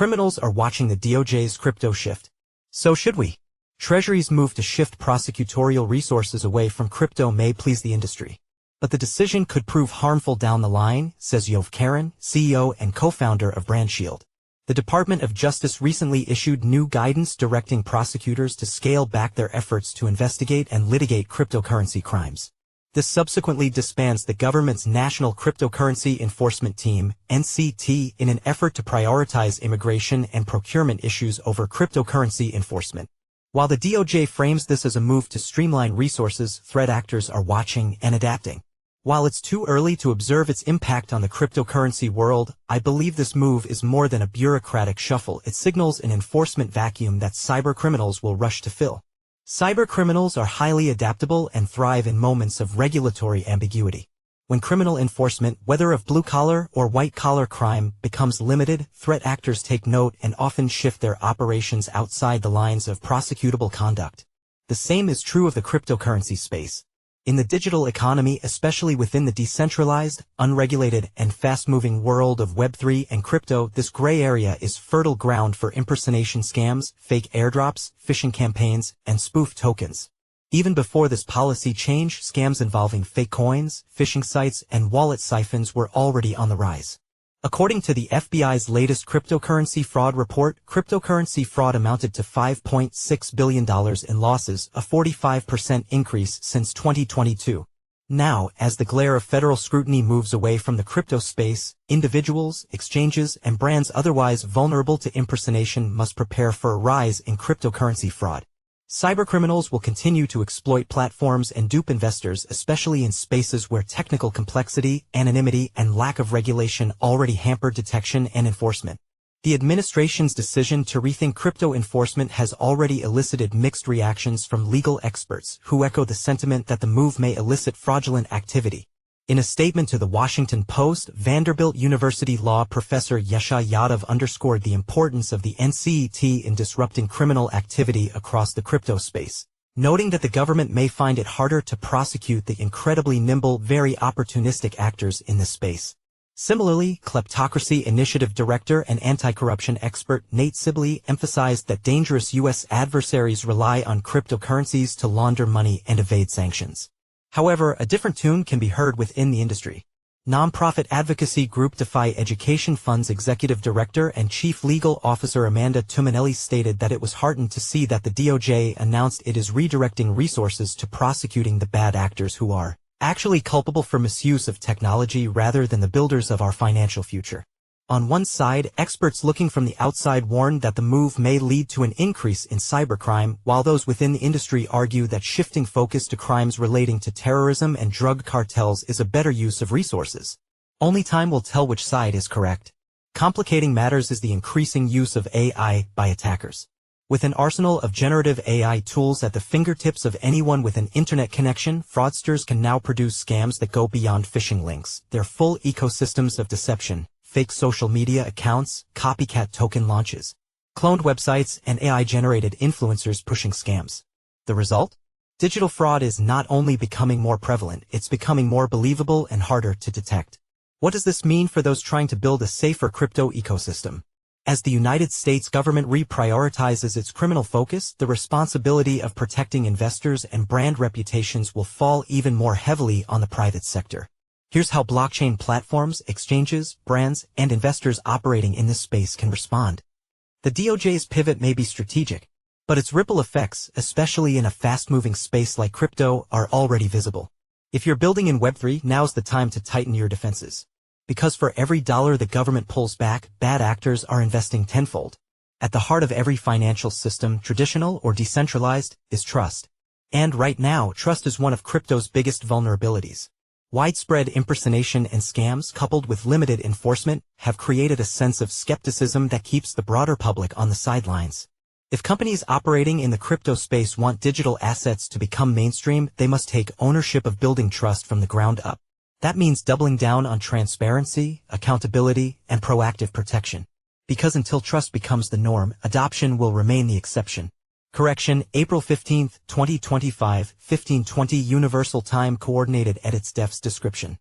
Criminals are watching the DOJ's crypto shift. So should we. Treasury's move to shift prosecutorial resources away from crypto may please the industry. But the decision could prove harmful down the line, says Yoav Keren, CEO and co-founder of BrandShield. The Department of Justice recently issued new guidance directing prosecutors to scale back their efforts to investigate and litigate cryptocurrency crimes. This subsequently disbands the government's National Cryptocurrency Enforcement Team, NCET, in an effort to prioritize immigration and procurement issues over cryptocurrency enforcement. While the DOJ frames this as a move to streamline resources, threat actors are watching and adapting. While it's too early to observe its impact on the cryptocurrency world, I believe this move is more than a bureaucratic shuffle. It signals an enforcement vacuum that cybercriminals will rush to fill. Cybercriminals are highly adaptable and thrive in moments of regulatory ambiguity. When criminal enforcement, whether of blue-collar or white-collar crime, becomes limited, threat actors take note and often shift their operations outside the lines of prosecutable conduct. The same is true of the cryptocurrency space. In the digital economy, especially within the decentralized, unregulated, and fast-moving world of Web3 and crypto, this gray area is fertile ground for impersonation scams, fake airdrops, phishing campaigns, and spoof tokens. Even before this policy change, scams involving fake coins, phishing sites, and wallet siphons were already on the rise. According to the FBI's latest cryptocurrency fraud report, cryptocurrency fraud amounted to $5.6 billion in losses, a 45% increase since 2022. Now, as the glare of federal scrutiny moves away from the crypto space, individuals, exchanges, and brands otherwise vulnerable to impersonation must prepare for a rise in cryptocurrency fraud. Cybercriminals will continue to exploit platforms and dupe investors, especially in spaces where technical complexity, anonymity, and lack of regulation already hamper detection and enforcement. The administration's decision to rethink crypto enforcement has already elicited mixed reactions from legal experts who echo the sentiment that the move may elicit fraudulent activity. In a statement to the Washington Post, Vanderbilt University law professor Yesha Yadav underscored the importance of the NCET in disrupting criminal activity across the crypto space, noting that the government may find it harder to prosecute the incredibly nimble, very opportunistic actors in this space. Similarly, Kleptocracy Initiative Director and anti-corruption expert Nate Sibley emphasized that dangerous U.S. adversaries rely on cryptocurrencies to launder money and evade sanctions. However, a different tune can be heard within the industry. Nonprofit advocacy group Defy Education Fund's executive director and chief legal officer Amanda Tuminelli stated that it was heartened to see that the DOJ announced it is redirecting resources to prosecuting the bad actors who are actually culpable for misuse of technology rather than the builders of our financial future. On one side, experts looking from the outside warn that the move may lead to an increase in cybercrime, while those within the industry argue that shifting focus to crimes relating to terrorism and drug cartels is a better use of resources. Only time will tell which side is correct. Complicating matters is the increasing use of AI by attackers. With an arsenal of generative AI tools at the fingertips of anyone with an internet connection, fraudsters can now produce scams that go beyond phishing links. Their full ecosystems of deception, fake social media accounts, copycat token launches, cloned websites, and AI-generated influencers pushing scams. The result? Digital fraud is not only becoming more prevalent, it's becoming more believable and harder to detect. What does this mean for those trying to build a safer crypto ecosystem? As the United States government reprioritizes its criminal focus, the responsibility of protecting investors and brand reputations will fall even more heavily on the private sector. Here's how blockchain platforms, exchanges, brands, and investors operating in this space can respond. The DOJ's pivot may be strategic, but its ripple effects, especially in a fast-moving space like crypto, are already visible. If you're building in Web3, now's the time to tighten your defenses. Because for every dollar the government pulls back, bad actors are investing tenfold. At the heart of every financial system, traditional or decentralized, is trust. And right now, trust is one of crypto's biggest vulnerabilities. Widespread impersonation and scams, coupled with limited enforcement, have created a sense of skepticism that keeps the broader public on the sidelines. If companies operating in the crypto space want digital assets to become mainstream, they must take ownership of building trust from the ground up. That means doubling down on transparency, accountability, and proactive protection. Because until trust becomes the norm, adoption will remain the exception. Correction, April 15, 2025, 15:20 Universal Time Coordinated edits Def's description.